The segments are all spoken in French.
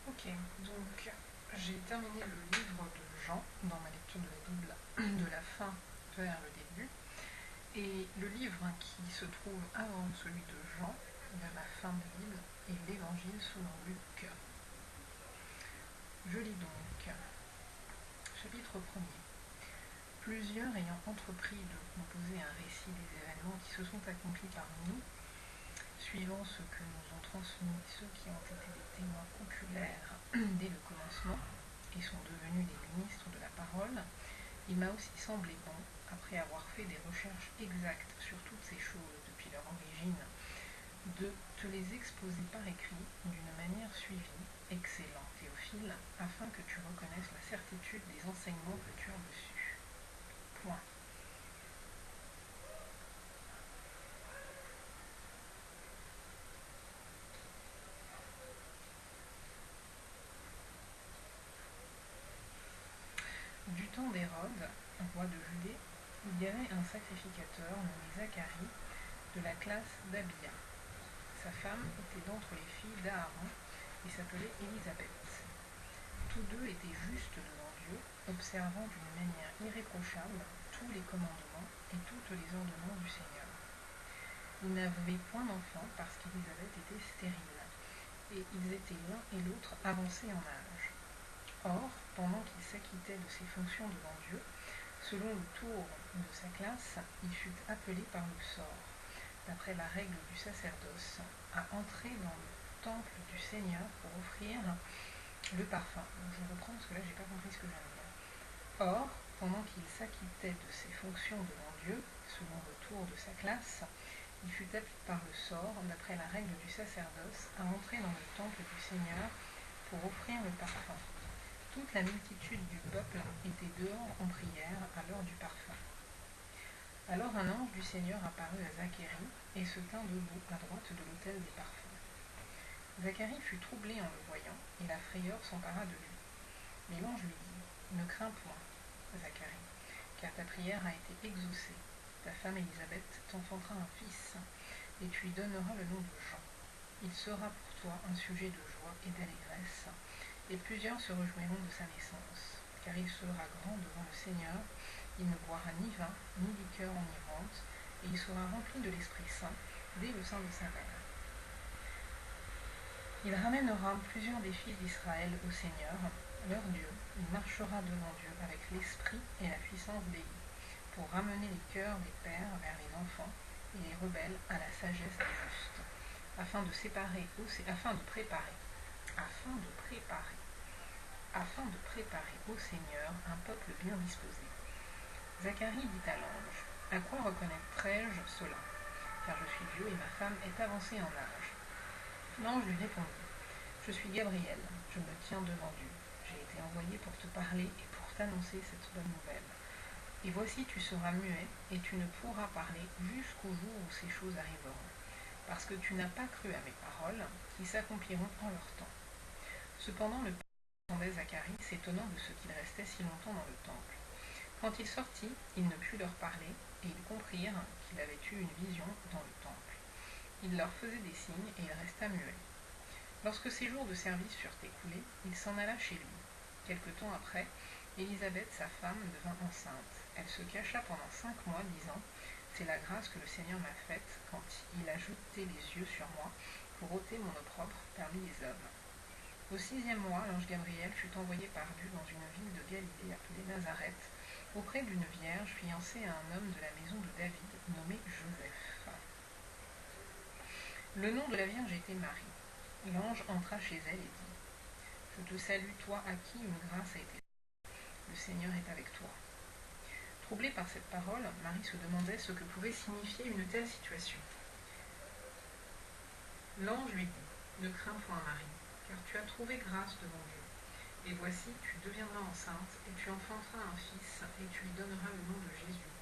Ok, donc j'ai terminé le livre de Jean dans ma lecture de la Bible de la fin vers le début. Et le livre qui se trouve avant celui de Jean, vers la fin de la Bible, est l'Évangile selon Luc. Je lis donc. Chapitre 1er. Plusieurs ayant entrepris de composer un récit des événements qui se sont accomplis parmi nous, suivant ce que nous ont transmis ceux qui ont été des témoins oculaires dès le commencement et sont devenus des ministres de la parole, il m'a aussi semblé bon, après avoir fait des recherches exactes sur toutes ces choses depuis leur origine, de te les exposer par écrit d'une manière suivie, excellent Théophile, afin que tu reconnaisses la certitude des enseignements que tu as reçus. Point. Du temps d'Hérode, roi de Judée, il y avait un sacrificateur nommé Zacharie de la classe d'Abia. Sa femme était d'entre les filles d'Aaron et s'appelait Élisabeth. Tous deux étaient justes devant Dieu, observant d'une manière irréprochable tous les commandements et toutes les ordonnances du Seigneur. Ils n'avaient point d'enfant parce qu'Élisabeth était stérile, et ils étaient l'un et l'autre avancés en âge. Or, pendant qu'il s'acquittait de ses fonctions devant Dieu, selon le tour de sa classe, il fut appelé par le sort, d'après la règle du sacerdoce, à entrer dans le temple du Seigneur pour offrir le parfum. Donc je reprends parce que là j'ai pas compris ce que j'allais dire. Or, pendant qu'il s'acquittait de ses fonctions devant Dieu, selon le tour de sa classe, il fut appelé par le sort, d'après la règle du sacerdoce, à entrer dans le temple du Seigneur pour offrir le parfum. Toute la multitude du peuple était dehors en prière à l'heure du parfum. Alors un ange du Seigneur apparut à Zacharie et se tint debout à droite de l'autel des parfums. Zacharie fut troublé en le voyant, et la frayeur s'empara de lui. Mais l'ange lui dit : Ne crains point, Zacharie, car ta prière a été exaucée. Ta femme Élisabeth t'enfantera un fils, et tu lui donneras le nom de Jean. Il sera pour toi un sujet de joie et d'allégresse, et plusieurs se réjouiront de sa naissance, car il sera grand devant le Seigneur. Il ne boira ni vin, ni liqueur enivrante, et il sera rempli de l'Esprit Saint dès le sein de sa mère. Il ramènera plusieurs des fils d'Israël au Seigneur, leur Dieu. Il marchera devant Dieu avec l'esprit et la puissance d'Élie, pour ramener les cœurs des pères vers les enfants et les rebelles à la sagesse des justes, afin de préparer au Seigneur un peuple bien disposé. Zacharie dit à l'ange : À quoi reconnaîtrai-je cela ? Car je suis vieux et ma femme est avancée en âge. L'ange lui répondit : Je suis Gabriel, je me tiens devant Dieu. J'ai été envoyé pour te parler et pour t'annoncer cette bonne nouvelle. Et voici, tu seras muet, et tu ne pourras parler jusqu'au jour où ces choses arriveront, parce que tu n'as pas cru à mes paroles, qui s'accompliront en leur temps. Cependant, le peuple entendait Zacharie, s'étonnant de ce qu'il restait si longtemps dans le temple. Quand il sortit, il ne put leur parler, et ils comprirent qu'il avait eu une vision dans le temple. Il leur faisait des signes, et il resta muet. Lorsque ses jours de service furent écoulés, il s'en alla chez lui. Quelque temps après, Élisabeth, sa femme, devint enceinte. Elle se cacha pendant 5 mois, disant : C'est la grâce que le Seigneur m'a faite quand il a jeté les yeux sur moi pour ôter mon opprobre parmi les hommes. Au 6e mois, l'ange Gabriel fut envoyé par Dieu dans une ville de Galilée appelée Nazareth, auprès d'une vierge fiancée à un homme de la maison de David, nommé Joseph. Le nom de la vierge était Marie. L'ange entra chez elle et dit : Je te salue, toi à qui une grâce a été faite. Le Seigneur est avec toi. Troublée par cette parole, Marie se demandait ce que pouvait signifier une telle situation. L'ange lui dit : Ne crains point, Marie, car tu as trouvé grâce devant Dieu. Et voici, tu deviendras enceinte, et tu enfanteras un fils, et tu lui donneras le nom de Jésus.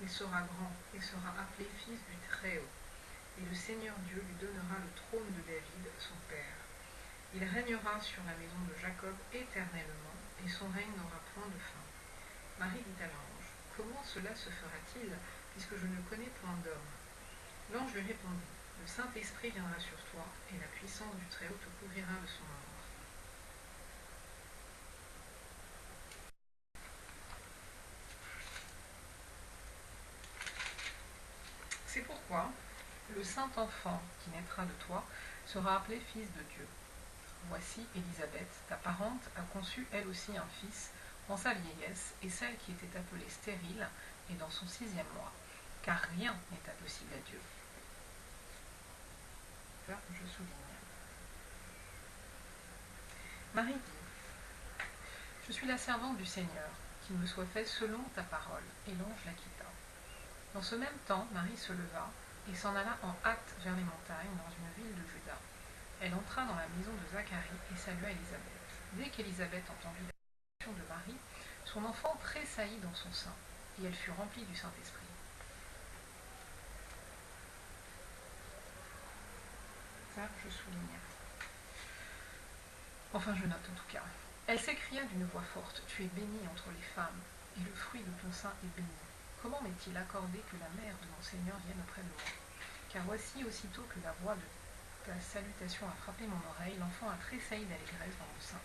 Il sera grand, et sera appelé fils du Très-Haut. Et le Seigneur Dieu lui donnera le trône de David, son père. Il régnera sur la maison de Jacob éternellement, et son règne n'aura point de fin. Marie dit à l'ange : Comment cela se fera-t-il, puisque je ne connais point d'homme ? L'ange lui répondit : Le Saint-Esprit viendra sur toi, et la puissance du Très-Haut te couvrira de son ombre. toi, le saint enfant qui naîtra de toi sera appelé fils de Dieu. Voici Élisabeth, ta parente, a conçu elle aussi un fils en sa vieillesse, et celle qui était appelée stérile est dans son 6e mois, car rien n'est impossible à Dieu. Là, je souligne. Marie dit, je suis la servante du Seigneur, qu'il me soit fait selon ta parole, et l'ange la quitta. Dans ce même temps, Marie se leva et s'en alla en hâte vers les montagnes dans une ville de Juda. Elle entra dans la maison de Zacharie et salua Élisabeth. Dès qu'Élisabeth entendit la salutation de Marie, son enfant tressaillit dans son sein, et elle fut remplie du Saint-Esprit. Ça, je souligne. Enfin, je note en tout cas. Elle s'écria d'une voix forte, tu es bénie entre les femmes, et le fruit de ton sein est béni. Comment m'est-il accordé que la mère de mon Seigneur vienne auprès de moi? Car voici, aussitôt que la voix de ta salutation a frappé mon oreille, l'enfant a tressailli d'allégresse dans mon sein.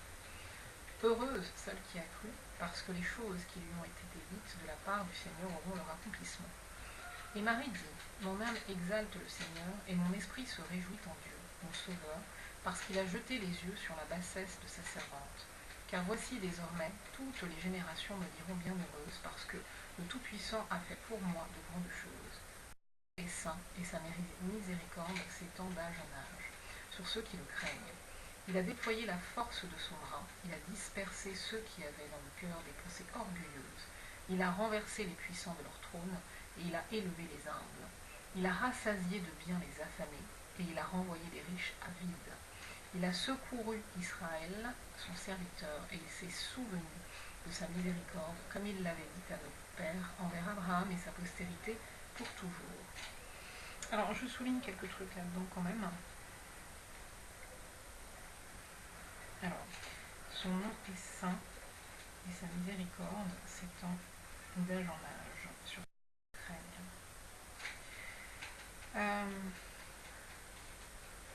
Heureuse celle qui a cru, parce que les choses qui lui ont été dites de la part du Seigneur auront leur accomplissement. Et Marie dit, mon âme exalte le Seigneur, et mon esprit se réjouit en Dieu, mon Sauveur, parce qu'il a jeté les yeux sur la bassesse de sa servante. Car voici désormais, toutes les générations me diront bienheureuse, parce que le Tout-Puissant a fait pour moi de grandes choses. Il est saint, et sa miséricorde s'étend d'âge en âge, sur ceux qui le craignent. Il a déployé la force de son bras, il a dispersé ceux qui avaient dans le cœur des pensées orgueilleuses. Il a renversé les puissants de leur trône, et il a élevé les humbles. Il a rassasié de bien les affamés, et il a renvoyé les riches avides. Il a secouru Israël, son serviteur, et il s'est souvenu de sa miséricorde, comme il l'avait dit à nos pères, envers Abraham et sa postérité pour toujours. Alors, je souligne quelques trucs là-dedans quand même. Alors, son nom est saint, et sa miséricorde s'étend d'âge en âge sur le craigne.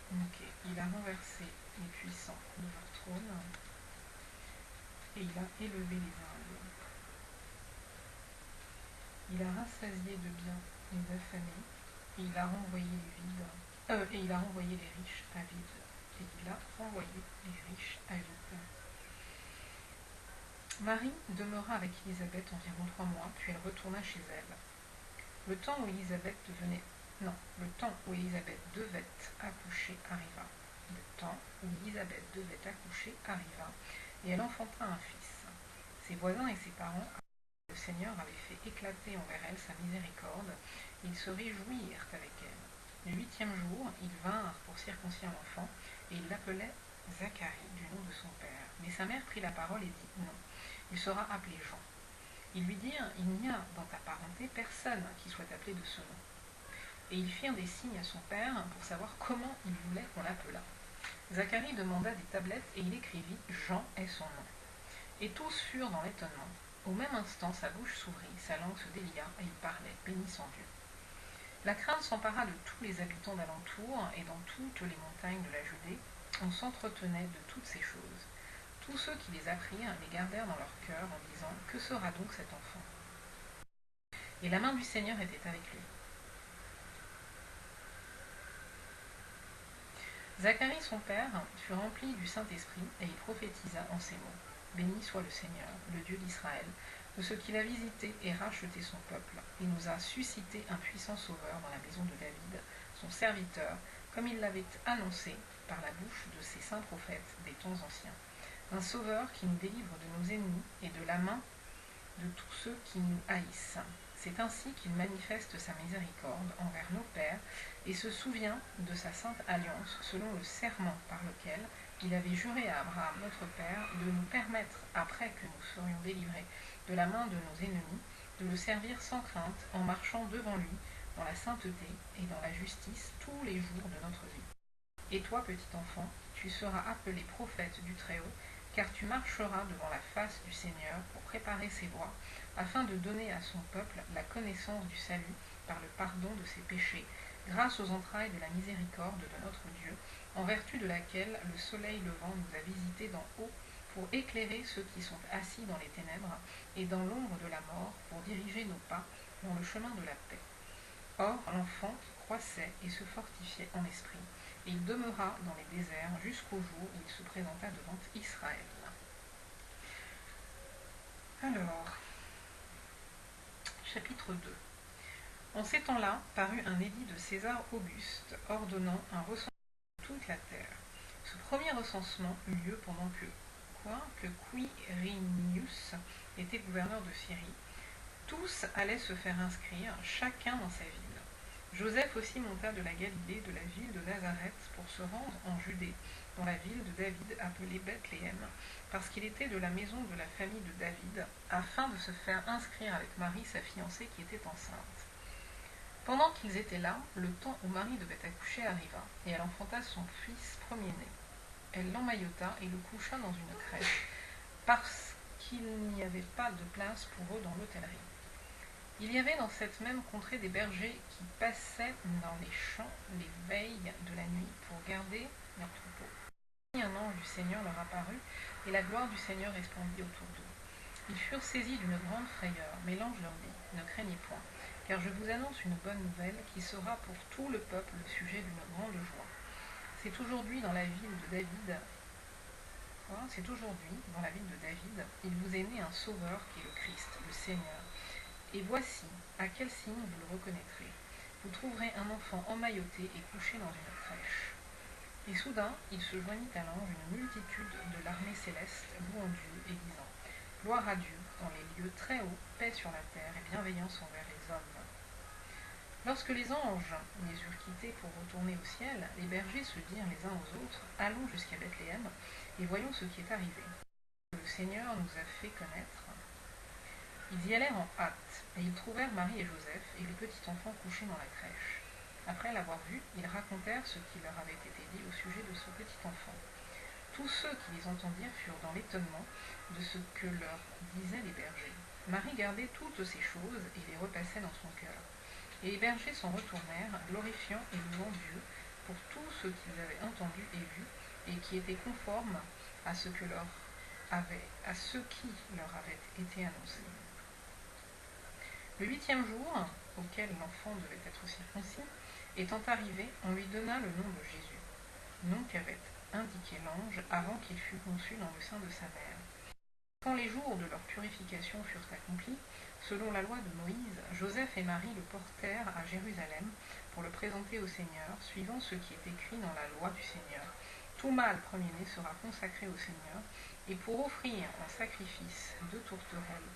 Ok, il a renversé les puissants de leur trône, et il a élevé les humbles. Il a rassasié de bien les affamés, et il a renvoyé les vides, et il a renvoyé les riches avides. Et il a renvoyé les riches avides. Marie demeura avec Élisabeth environ 3 mois, puis elle retourna chez elle. Le temps où Élisabeth devait accoucher arriva. Le temps où Élisabeth devait accoucher arriva, et elle enfanta un fils. Ses voisins et ses parents, le Seigneur avait fait éclater envers elle sa miséricorde, et ils se réjouirent avec elle. Le 8e jour, ils vinrent pour circoncire l'enfant, et ils l'appelaient Zacharie, du nom de son père. Mais sa mère prit la parole et dit, non, il sera appelé Jean. Ils lui dirent, il n'y a dans ta parenté personne qui soit appelé de ce nom. Et ils firent des signes à son père pour savoir comment il voulait qu'on l'appelât. Zacharie demanda des tablettes et il écrivit, Jean est son nom. Et tous furent dans l'étonnement. Au même instant, sa bouche s'ouvrit, sa langue se délia, et il parlait, bénissant Dieu. La crainte s'empara de tous les habitants d'alentour, et dans toutes les montagnes de la Judée, on s'entretenait de toutes ces choses. Tous ceux qui les apprirent les gardèrent dans leur cœur en disant, que sera donc cet enfant? Et la main du Seigneur était avec lui. Zacharie, son père, fut rempli du Saint-Esprit, et il prophétisa en ces mots. Béni soit le Seigneur, le Dieu d'Israël, de ce qu'il a visité et racheté son peuple, et nous a suscité un puissant sauveur dans la maison de David, son serviteur, comme il l'avait annoncé par la bouche de ses saints prophètes des temps anciens. Un sauveur qui nous délivre de nos ennemis et de la main de tous ceux qui nous haïssent. C'est ainsi qu'il manifeste sa miséricorde envers nos pères et se souvient de sa sainte alliance selon le serment par lequel il avait juré à Abraham notre père de nous permettre, après que nous serions délivrés de la main de nos ennemis, de le servir sans crainte en marchant devant lui dans la sainteté et dans la justice tous les jours de notre vie. Et toi, petit enfant, tu seras appelé prophète du Très-Haut, car tu marcheras devant la face du Seigneur pour préparer ses voies, afin de donner à son peuple la connaissance du salut par le pardon de ses péchés, grâce aux entrailles de la miséricorde de notre Dieu, en vertu de laquelle le soleil levant nous a visités d'en haut pour éclairer ceux qui sont assis dans les ténèbres et dans l'ombre de la mort, pour diriger nos pas dans le chemin de la paix. Or, l'enfant qui croissait et se fortifiait en esprit, et il demeura dans les déserts jusqu'au jour où il se présenta devant Israël. Alors, chapitre 2. En ces temps-là, parut un édit de César Auguste ordonnant un recensement de toute la terre. Ce premier recensement eut lieu pendant que Quirinius était gouverneur de Syrie. Tous allaient se faire inscrire, chacun dans sa ville. Joseph aussi monta de la Galilée, de la ville de Nazareth, pour se rendre en Judée, dans la ville de David, appelée Bethléem, parce qu'il était de la maison de la famille de David, afin de se faire inscrire avec Marie, sa fiancée, qui était enceinte. Pendant qu'ils étaient là, le temps où Marie devait accoucher arriva, et elle enfanta son fils premier-né. Elle l'emmaillota et le coucha dans une crèche, parce qu'il n'y avait pas de place pour eux dans l'hôtellerie. Il y avait dans cette même contrée des bergers qui passaient dans les champs les veilles de la nuit pour garder leurs troupeaux. Un ange du Seigneur leur apparut, et la gloire du Seigneur resplendit autour d'eux. Ils furent saisis d'une grande frayeur, mais l'ange leur dit : « Ne craignez point, car je vous annonce une bonne nouvelle qui sera pour tout le peuple le sujet d'une grande joie. C'est aujourd'hui dans la ville de David, il vous est né un sauveur qui est le Christ, le Seigneur. Et voici, à quel signe vous le reconnaîtrez. Vous trouverez un enfant emmailloté et couché dans une crèche. » Et soudain, il se joignit à l'ange une multitude de l'armée céleste, louant Dieu et disant : « Gloire à Dieu, dans les lieux très hauts, paix sur la terre et bienveillance envers les hommes. » Lorsque les anges les eurent quittés pour retourner au ciel, les bergers se dirent les uns aux autres : « Allons jusqu'à Bethléem et voyons ce qui est arrivé. Le Seigneur nous a fait connaître. » Ils y allèrent en hâte, et ils trouvèrent Marie et Joseph et le petit enfant couché dans la crèche. Après l'avoir vu, ils racontèrent ce qui leur avait été dit au sujet de ce petit enfant. Tous ceux qui les entendirent furent dans l'étonnement de ce que leur disaient les bergers. Marie gardait toutes ces choses et les repassait dans son cœur. Et les bergers s'en retournèrent, glorifiant et louant Dieu pour tout ce qu'ils avaient entendu et vu, et qui était conforme à ce qui leur avait été annoncé. Le 8e jour, auquel l'enfant devait être circoncis, étant arrivé, on lui donna le nom de Jésus, nom qu'avait indiqué l'ange avant qu'il fût conçu dans le sein de sa mère. Quand les jours de leur purification furent accomplis, selon la loi de Moïse, Joseph et Marie le portèrent à Jérusalem pour le présenter au Seigneur, suivant ce qui est écrit dans la loi du Seigneur. Tout mâle premier-né sera consacré au Seigneur, et pour offrir en sacrifice 2 tourterelles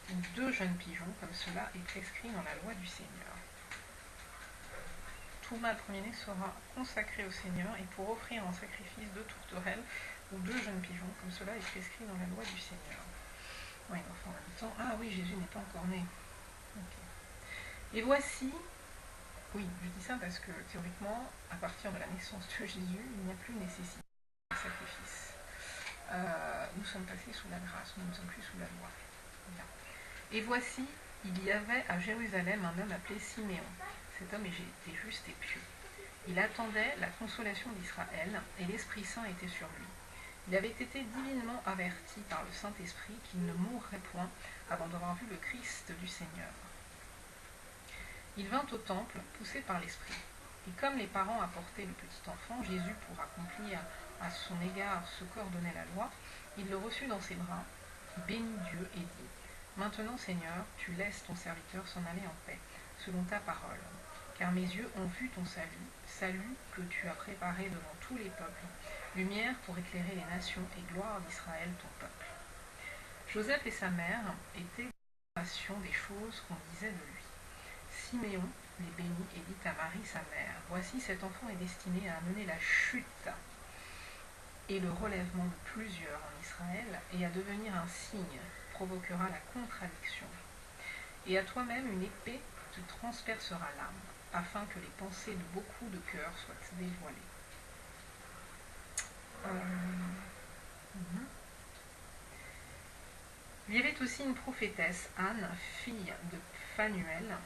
ou 2 jeunes pigeons, comme cela est prescrit dans la loi du Seigneur. Tout mâle premier-né sera consacré au Seigneur, et pour offrir en sacrifice 2 tourterelles ou 2 jeunes pigeons, comme cela est prescrit dans la loi du Seigneur. Oui, enfin, en même temps, ah oui, Jésus n'est pas encore né. Okay. Et voici, oui, je dis ça parce que théoriquement, à partir de la naissance de Jésus, il n'y a plus nécessité de sacrifice. Nous sommes passés sous la grâce, nous ne sommes plus sous la loi. Bien. Et voici, il y avait à Jérusalem un homme appelé Siméon. Cet homme était juste et pieux. Il attendait la consolation d'Israël, et l'Esprit Saint était sur lui. Il avait été divinement averti par le Saint-Esprit qu'il ne mourrait point avant d'avoir vu le Christ du Seigneur. Il vint au temple, poussé par l'Esprit. Et comme les parents apportaient le petit enfant, Jésus, pour accomplir à son égard ce qu'ordonnait la loi, il le reçut dans ses bras, bénit Dieu et dit : « Maintenant, Seigneur, tu laisses ton serviteur s'en aller en paix, selon ta parole. Car mes yeux ont vu ton salut, salut que tu as préparé devant tous les peuples, lumière pour éclairer les nations et gloire d'Israël, ton peuple. » Joseph et sa mère étaient confirmation des choses qu'on disait de lui. Siméon les bénit et dit à Marie, sa mère : « Voici, cet enfant est destiné à amener la chute et le relèvement de plusieurs en Israël, et à devenir un signe, provoquera la contradiction. Et à toi-même une épée te transpercera l'âme, afin que les pensées de beaucoup de cœurs soient dévoilées. » Il y avait aussi une prophétesse, Anne, fille de Phanuel,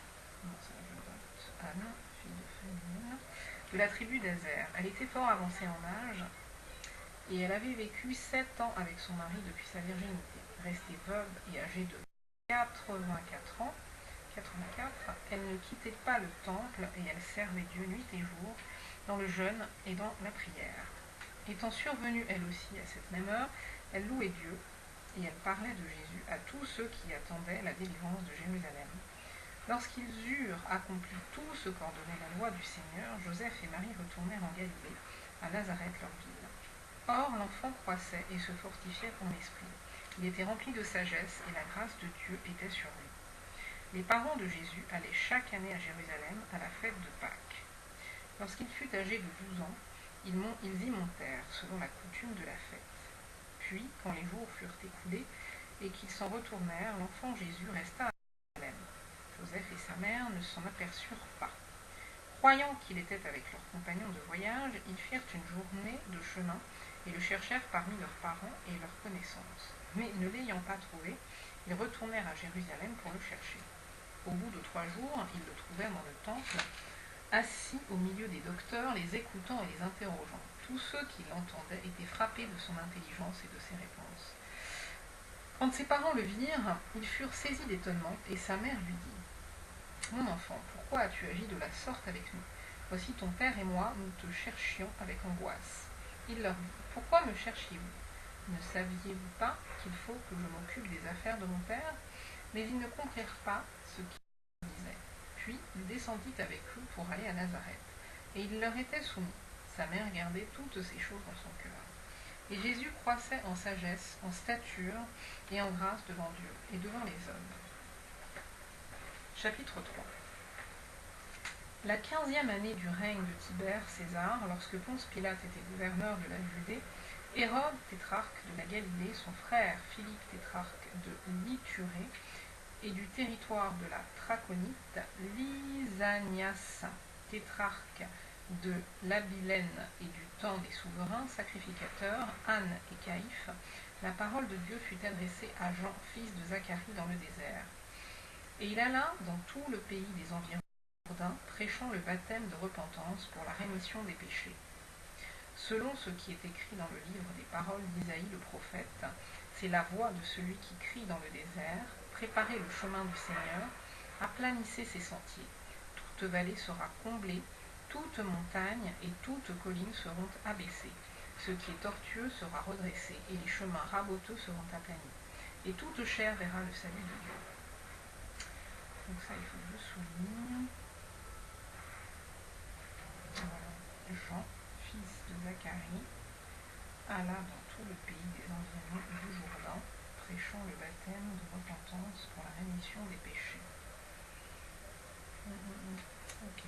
de la tribu d'Azer. Elle était fort avancée en âge, et elle avait vécu 7 ans avec son mari depuis sa virginité, restée veuve et âgée de 84 ans, 84, elle ne quittait pas le temple et elle servait Dieu nuit et jour dans le jeûne et dans la prière. Étant survenue elle aussi à cette même heure, elle louait Dieu et elle parlait de Jésus à tous ceux qui attendaient la délivrance de Jérusalem. Lorsqu'ils eurent accompli tout ce qu'ordonnait la loi du Seigneur, Joseph et Marie retournèrent en Galilée, à Nazareth leur ville. Or l'enfant croissait et se fortifiait en esprit. Il était rempli de sagesse et la grâce de Dieu était sur lui. Les parents de Jésus allaient chaque année à Jérusalem à la fête de Pâques. Lorsqu'il fut âgé de 12 ans, ils y montèrent selon la coutume de la fête. Puis, quand les jours furent écoulés et qu'ils s'en retournèrent, l'enfant Jésus resta à Jérusalem. Joseph et sa mère ne s'en aperçurent pas. Croyant qu'il était avec leurs compagnons de voyage, ils firent une journée de chemin et le cherchèrent parmi leurs parents et leurs connaissances. Mais ne l'ayant pas trouvé, ils retournèrent à Jérusalem pour le chercher. Au bout de 3 jours, ils le trouvèrent dans le temple, assis au milieu des docteurs, les écoutant et les interrogeant. Tous ceux qui l'entendaient étaient frappés de son intelligence et de ses réponses. Quand ses parents le virent, ils furent saisis d'étonnement, et sa mère lui dit : « Mon enfant, pourquoi as-tu agi de la sorte avec nous ? Voici ton père et moi, nous te cherchions avec angoisse. » Il leur dit : « Pourquoi me cherchiez-vous ? Ne saviez-vous pas qu'il faut que je m'occupe des affaires de mon père ? » Mais ils ne comprirent pas ce qu'il disait. Puis il descendit avec eux pour aller à Nazareth, et il leur était soumis. Sa mère gardait toutes ces choses dans son cœur. Et Jésus croissait en sagesse, en stature et en grâce devant Dieu et devant les hommes. Chapitre 3. La 15e année du règne de Tibère César, lorsque Ponce Pilate était gouverneur de la Judée, Hérode, tétrarque de la Galilée, son frère Philippe, tétrarque de l'Iturée, et du territoire de la Traconite, Lysanias, tétrarque de l'Abilène et du temps des souverains sacrificateurs, Anne et Caïphe, la parole de Dieu fut adressée à Jean, fils de Zacharie, dans le désert. Et il alla dans tout le pays des environs du Jourdain, prêchant le baptême de repentance pour la rémission des péchés. Selon ce qui est écrit dans le livre des paroles d'Isaïe le prophète, c'est la voix de celui qui crie dans le désert : préparez le chemin du Seigneur, aplanissez ses sentiers. Toute vallée sera comblée, toute montagne et toute colline seront abaissées. Ce qui est tortueux sera redressé, et les chemins raboteux seront aplanis. Et toute chair verra le salut de Dieu. Donc ça, il faut que je souligne. Voilà. Jean, fils de Zacharie, alla dans tout le pays des environs du Jourdain, prêchant le baptême de repentance pour la rémission des péchés. Ok.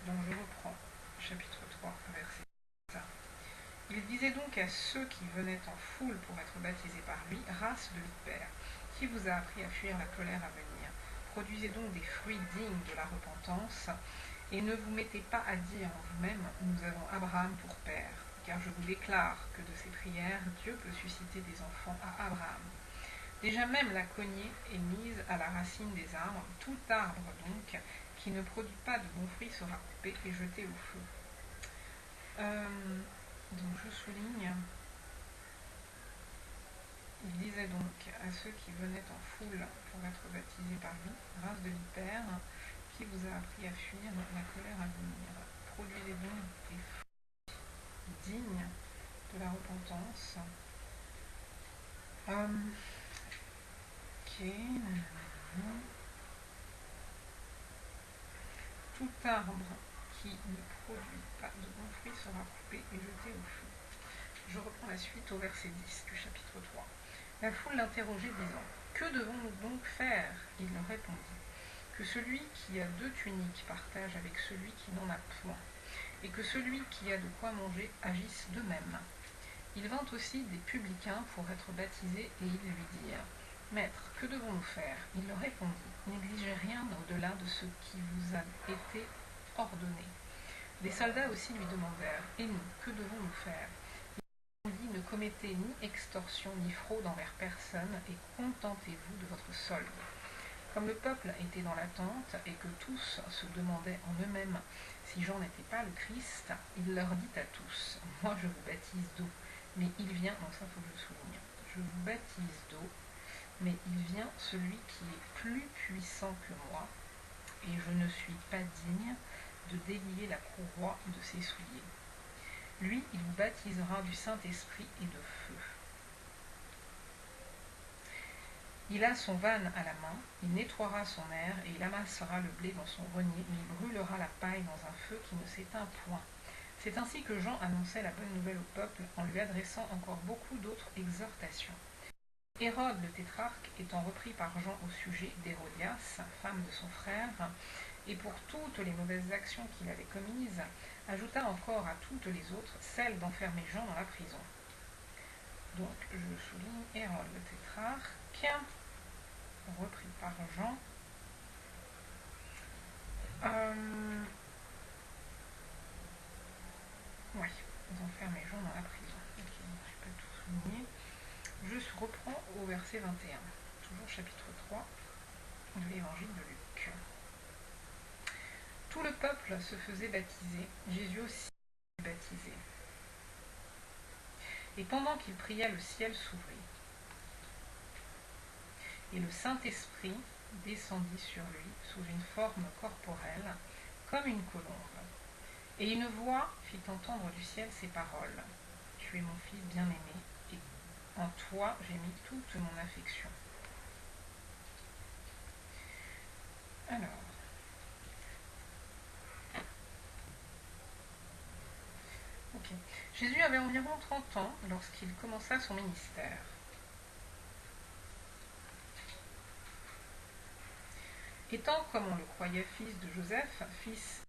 Donc je reprends. Chapitre 3, verset 1. Il disait donc à ceux qui venaient en foule pour être baptisés par lui : race de vipères, qui vous a appris à fuir la colère à venir ? Produisez donc des fruits dignes de la repentance, et ne vous mettez pas à dire en vous-même : nous avons Abraham pour père. Car je vous déclare que de ces prières, Dieu peut susciter des enfants à Abraham. Déjà même la cognée est mise à la racine des arbres. Tout arbre donc qui ne produit pas de bons fruits sera coupé et jeté au feu. Donc je souligne, il disait donc à ceux qui venaient en foule pour être baptisés par lui : race de vipères, qui vous a appris à fuir la colère à venir. Produisez donc des fruits dignes de la repentance. Tout arbre qui ne produit pas de bons fruits sera coupé et jeté au feu. Je reprends la suite au verset 10 du chapitre 3. La foule l'interrogeait disant : que devons-nous donc faire ? Il leur répondit : que celui qui a 2 tuniques partage avec celui qui n'en a point, et que celui qui a de quoi manger agisse de même. Il vint aussi des publicains pour être baptisés, et ils lui dirent : Maître, que devons-nous faire ? Il leur répondit : n'exigez rien au-delà de ce qui vous a été ordonné. Les soldats aussi lui demandèrent : et nous, que devons-nous faire ? Il répondit : ne commettez ni extorsion ni fraude envers personne, et contentez-vous de votre solde. Comme le peuple était dans l'attente, et que tous se demandaient en eux-mêmes si Jean n'était pas le Christ, il leur dit à tous : moi je vous baptise d'eau, mais il vient, donc ça faut que je souligne, je vous baptise d'eau, mais il vient celui qui est plus puissant que moi, et je ne suis pas digne de délier la courroie de ses souliers. Lui, il vous baptisera du Saint-Esprit et de feu. Il a son vanne à la main, il nettoiera son aire, et il amassera le blé dans son grenier, mais il brûlera la paille dans un feu qui ne s'éteint point. C'est ainsi que Jean annonçait la bonne nouvelle au peuple, en lui adressant encore beaucoup d'autres exhortations. Hérode le tétrarque étant repris par Jean au sujet d'Hérodias, femme de son frère, et pour toutes les mauvaises actions qu'il avait commises, ajouta encore à toutes les autres celle d'enfermer Jean dans la prison. Donc je souligne Hérode le tétrarque, repris par Jean. Oui, ils enferment Jean dans la prison. Ok, je n'ai pas tout souligné. Je reprends au verset 21, toujours chapitre 3 de l'évangile de Luc. Tout le peuple se faisait baptiser, Jésus aussi fut baptisé. Et pendant qu'il priait, le ciel s'ouvrit, et le Saint-Esprit descendit sur lui sous une forme corporelle, comme une colombe. Et une voix fit entendre du ciel ces paroles. Tu es mon fils bien-aimé, et en toi j'ai mis toute mon affection. Alors, ok. Jésus avait environ 30 ans lorsqu'il commença son ministère. Étant, comme on le croyait, fils de Joseph, fils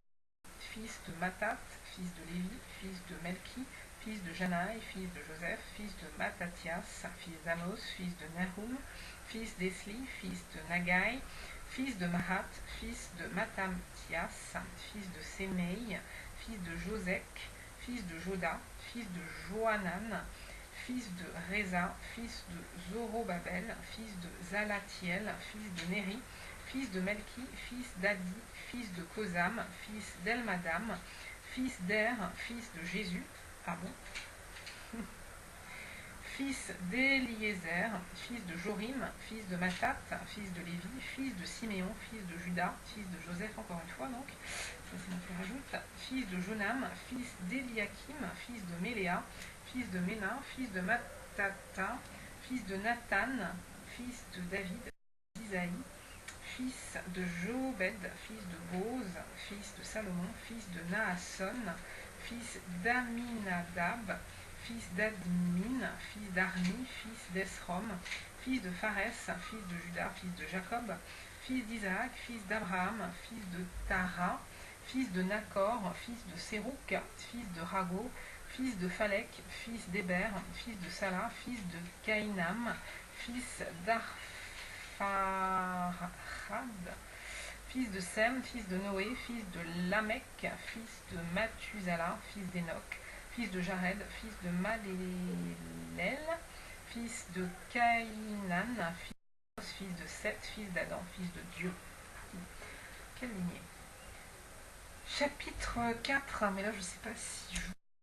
de Mattat, fils de Lévi, fils de Melchi, fils de Janaï, fils de Joseph, fils de Mattatias, fils d'Amos, fils de Nahum, fils d'Esli, fils de Nagai, fils de Mahat, fils de Mattatias, fils de Sémeï, fils de Josek, fils de Joda, fils de Johanan, fils de Reza, fils de Zorobabel, fils de Zalatiel, fils de Néri, fils de Melchi, fils d'Adi, fils de Kosam, fils d'Elmadam, fils d'Er, fils de Jésus, fils d'Eliezer, fils de Jorim, fils de Mattat, fils de Lévi, fils de Siméon, fils de Judas, fils de Joseph, encore une fois donc, ça c'est mon qui rajoute, fils de Jonam, fils d'Eliakim, fils de Méléa, fils de Ména, fils de Mattata, fils de Nathan, fils de David, d'Isaïe, fils de Joobed, fils de Boz, fils de Salomon, fils de Naasson, fils d'Aminadab, fils d'Admin, fils d'Arni, fils d'Esrom, fils de Phares, fils de Judas, fils de Jacob, fils d'Isaac, fils d'Abraham, fils de Tara, fils de Nakor, fils de Sérouk, fils de Rago, fils de Phalek, fils d'Héber, fils de Salah, fils de Caïnam, fils d'Arphaxad, fils de Sem, fils de Noé, fils de Lamech, fils de Mathusala, fils d'Enoch, fils de Jared, fils de Malélel, fils de Caïnan, fils de Seth, fils d'Adam, fils de Dieu. Quelle lignée. Chapitre 4, mais là je ne sais pas si je